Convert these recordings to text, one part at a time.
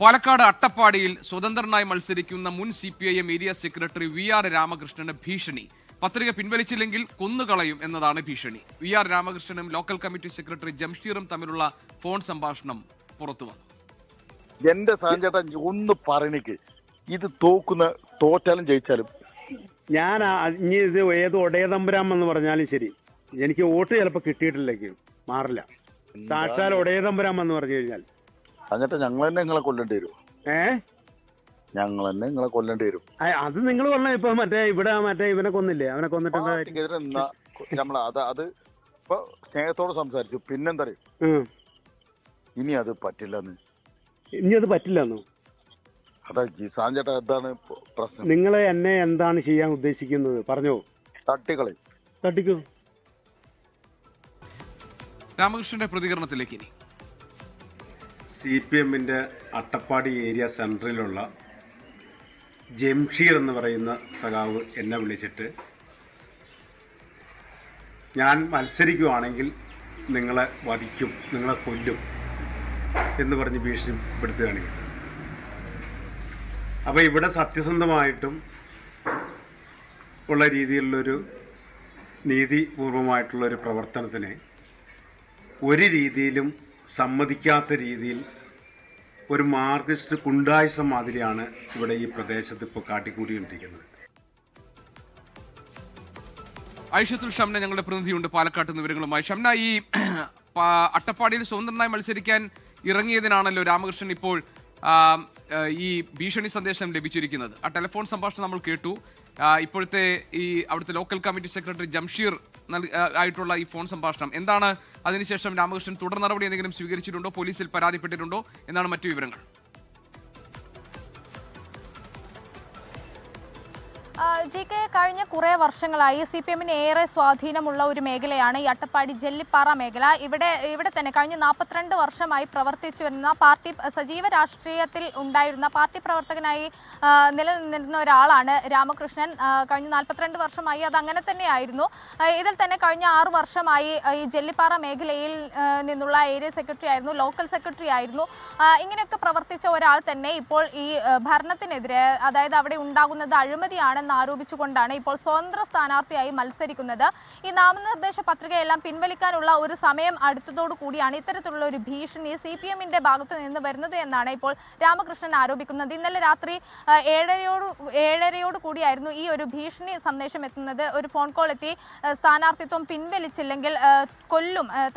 പാലക്കാട് അട്ടപ്പാടിയിൽ സ്വതന്ത്രനായി മത്സരിക്കുന്ന മുൻ CPIM area secretary VR Ramakrishnan ഭീഷണി. പത്രിക പിൻവലിച്ചില്ലെങ്കിൽ കൊന്നുകളയും എന്നതാണ് ഭീഷണി. VR രാമകൃഷ്ണനും ലോക്കൽ കമ്മിറ്റി സെക്രട്ടറി ജംഷീറും തമ്മിലുള്ള ഫോൺ സംഭാഷണം പുറത്തു വന്നു. എന്റെ സാഞ്ചേട്ടൻ ഒന്ന് പറഞ്ഞിക്ക്, ഇത് തോറ്റാലും ജയിച്ചാലും ഞാൻ ഇനി ഇത് ഏത് ഒടയതമ്പുരാം എന്ന് പറഞ്ഞാലും ശരി, എനിക്ക് വോട്ട് ചിലപ്പോൾ കിട്ടിയിട്ടില്ലെങ്കിൽ മാറില്ല. സാക്ഷാൽ ഒടയതമ്പുരാം എന്ന് പറഞ്ഞു കഴിഞ്ഞാൽ എന്നിട്ട് ഞങ്ങൾ തന്നെ നിങ്ങളെ കൊല്ലേണ്ടി വരും. ഞങ്ങൾ തന്നെ നിങ്ങളെ കൊല്ലേണ്ടി വരും. അത് നിങ്ങൾ പറഞ്ഞ ഇപ്പൊ ഇവിടെ ഇവനെ കൊന്നില്ലേ, അവനെ കൊന്നിട്ട് അത് ഇപ്പൊ സ്നേഹത്തോട് സംസാരിച്ചു. പിന്നെന്താ ഇനി അത് പറ്റില്ലെന്ന്. ഇനി അത് പറ്റില്ലെന്നോ? അതാ സാഞ്ചേട്ടാ, എന്താണ് പ്രശ്നം? നിങ്ങൾ എന്നെ എന്താണ് ചെയ്യാൻ ഉദ്ദേശിക്കുന്നത് പറഞ്ഞോ. തട്ടിക്കൂ. രാമകൃഷ്ണന്റെ പ്രതികരണത്തിലേക്ക് ഇനി. CPMന്റെ അട്ടപ്പാടി ഏരിയ സെൻട്രലിലുള്ള ജംഷീർ എന്ന് പറയുന്ന സഖാവ് എന്നെ വിളിച്ചിട്ട് ഞാൻ മത്സരിക്കുവാണെങ്കിൽ നിങ്ങളെ വധിക്കും, നിങ്ങളെ കൊല്ലും എന്ന് പറഞ്ഞ് ഭീഷണിപ്പെടുത്തുകയാണ്. അപ്പോൾ ഇവിടെ സത്യസന്ധമായിട്ടും ഉള്ള രീതിയിലുള്ളൊരു നീതിപൂർവമായിട്ടുള്ളൊരു പ്രവർത്തനത്തിന് ഒരു രീതിയിലും സമ്മതിക്കാത്ത രീതിയിൽ ഒരു മാർക്സിസ്റ്റ് ഗുണ്ടായിസം മാതിരിയാണ് ഇവിടെ ഈ പ്രദേശത്ത് ഇപ്പോൾ കാട്ടിക്കൂടിക്കൊണ്ടിരിക്കുന്നത്. ഐഷത്തുൽ ഷംന ഞങ്ങളുടെ പ്രതിനിധിയുണ്ട് പാലക്കാട്ട് നിന്ന് വിവരങ്ങളുമായി. ഷംന, ഈ അട്ടപ്പാടിയിൽ സ്വതന്ത്രനായി മത്സരിക്കാൻ ഇറങ്ങിയതിനാണല്ലോ രാമകൃഷ്ണൻ ഇപ്പോൾ ഈ ഭീഷണി സന്ദേശം ലഭിച്ചിരിക്കുന്നത്. ആ ടെലിഫോൺ സംഭാഷണം നമ്മൾ കേട്ടു. ഇപ്പോഴത്തെ ഈ അവിടുത്തെ ലോക്കൽ കമ്മിറ്റി സെക്രട്ടറി ജംഷീർ ആയിട്ടുള്ള ഈ ഫോൺ സംഭാഷണം എന്താണ്? അതിനുശേഷം രാമകൃഷ്ണൻ തുടർ നടപടി എന്തെങ്കിലും സ്വീകരിച്ചിട്ടുണ്ടോ? പോലീസിൽ പരാതിപ്പെട്ടിട്ടുണ്ടോ? എന്നാണ് മറ്റു വിവരങ്ങൾ. GK, കഴിഞ്ഞ കുറേ വർഷങ്ങളായി CPMന് ഏറെ സ്വാധീനമുള്ള ഒരു മേഖലയാണ് ഈ അട്ടപ്പാടി ജെല്ലിപ്പാറ മേഖല. ഇവിടെ തന്നെ കഴിഞ്ഞ 42 വർഷമായി പ്രവർത്തിച്ചു വരുന്ന പാർട്ടി സജീവ രാഷ്ട്രീയത്തിൽ ഉണ്ടായിരുന്ന പാർട്ടി പ്രവർത്തകനായി നിലനിന്നിരുന്ന ഒരാളാണ് രാമകൃഷ്ണൻ. കഴിഞ്ഞ 42 വർഷമായി അത് അങ്ങനെ തന്നെയായിരുന്നു. ഇതിൽ തന്നെ കഴിഞ്ഞ 6 വർഷമായി ഈ ജെല്ലിപ്പാറ മേഖലയിൽ നിന്നുള്ള ഏരിയ സെക്രട്ടറി ആയിരുന്നു, ലോക്കൽ സെക്രട്ടറി ആയിരുന്നു. ഇങ്ങനെയൊക്കെ പ്രവർത്തിച്ച ഒരാൾ തന്നെ ഇപ്പോൾ ഈ ഭരണത്തിനെതിരെ, അതായത് അവിടെ ഉണ്ടാകുന്നത് അഴിമതിയാണെന്ന് ആരോപിച്ചുകൊണ്ടാണ് ഇപ്പോൾ സ്വതന്ത്ര സ്ഥാനാർത്ഥിയായി മത്സരിക്കുന്നത്. ഈ നാമനിർദ്ദേശ പത്രികയെല്ലാം പിൻവലിക്കാനുള്ള ഒരു സമയം അടുത്തതോടു കൂടിയാണ് ഇത്തരത്തിലുള്ള ഒരു ഭീഷണി CPMന്റെ ഭാഗത്ത് നിന്ന് വരുന്നത് എന്നാണ് ഇപ്പോൾ രാമകൃഷ്ണൻ ആരോപിക്കുന്നത്. ഇന്നലെ രാത്രി 7:30 കൂടിയായിരുന്നു ഈ ഒരു ഭീഷണി സന്ദേശം എത്തുന്നത്. ഒരു ഫോൺ കോൾ എത്തി, സ്ഥാനാർത്ഥിത്വം പിൻവലിച്ചില്ലെങ്കിൽ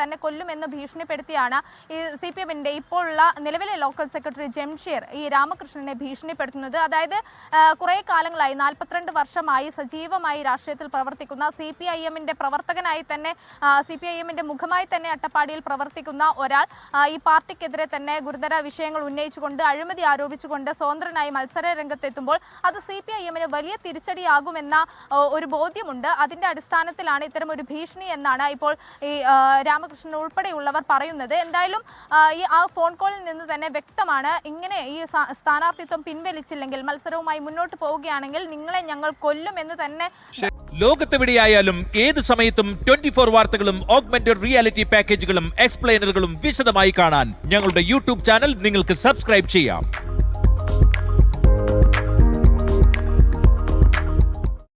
തന്നെ കൊല്ലും എന്ന് ഭീഷണിപ്പെടുത്തിയാണ് ഈ CPMന്റെ ഇപ്പോഴുള്ള നിലവിലെ ലോക്കൽ സെക്രട്ടറി ജംഷീർ ഈ രാമകൃഷ്ണനെ ഭീഷണിപ്പെടുത്തുന്നത്. അതായത് കുറെ കാലങ്ങളായി 42 വർഷമായി സജീവമായി രാഷ്ട്രീയത്തിൽ പ്രവർത്തിക്കുന്ന CPIMന്റെ പ്രവർത്തകനായി തന്നെ, CPIMന്റെ മുഖമായി തന്നെ അട്ടപ്പാടിയിൽ പ്രവർത്തിക്കുന്ന ഒരാൾ ഈ പാർട്ടിക്കെതിരെ തന്നെ ഗുരുതര വിഷയങ്ങൾ ഉന്നയിച്ചുകൊണ്ട്, അഴിമതി ആരോപിച്ചുകൊണ്ട് സ്വതന്ത്രനായി മത്സര രംഗത്തെത്തുമ്പോൾ അത് CPIMന് വലിയ തിരിച്ചടിയാകുമെന്ന ഒരു ബോധ്യമുണ്ട്. അതിന്റെ അടിസ്ഥാനത്തിലാണ് ഇത്തരം ഒരു ഭീഷണി എന്നാണ് ഇപ്പോൾ ഈ രാമകൃഷ്ണൻ ഉൾപ്പെടെയുള്ളവർ പറയുന്നത്. എന്തായാലും ആ ഫോൺ കോളിൽ നിന്ന് തന്നെ വ്യക്തമാണ്, ഇങ്ങനെ ഈ സ്ഥാനാർത്ഥിത്വം പിൻവലിച്ചില്ലെങ്കിൽ, മത്സരവുമായി മുന്നോട്ട് പോവുകയാണെങ്കിൽ നിങ്ങളെ ഞങ്ങൾ കൊല്ലും എന്ന് തന്നെ. ലോകത്തെവിടെയായാലും ഏത് സമയത്തും 24 വാർത്തകളും ഓഗ്മെന്റഡ് റിയാലിറ്റി പാക്കേജുകളും എക്സ്പ്ലെയിനറുകളും വിശദമായി കാണാൻ ഞങ്ങളുടെ YouTube ചാനൽ നിങ്ങൾക്ക് സബ്സ്ക്രൈബ് ചെയ്യാം.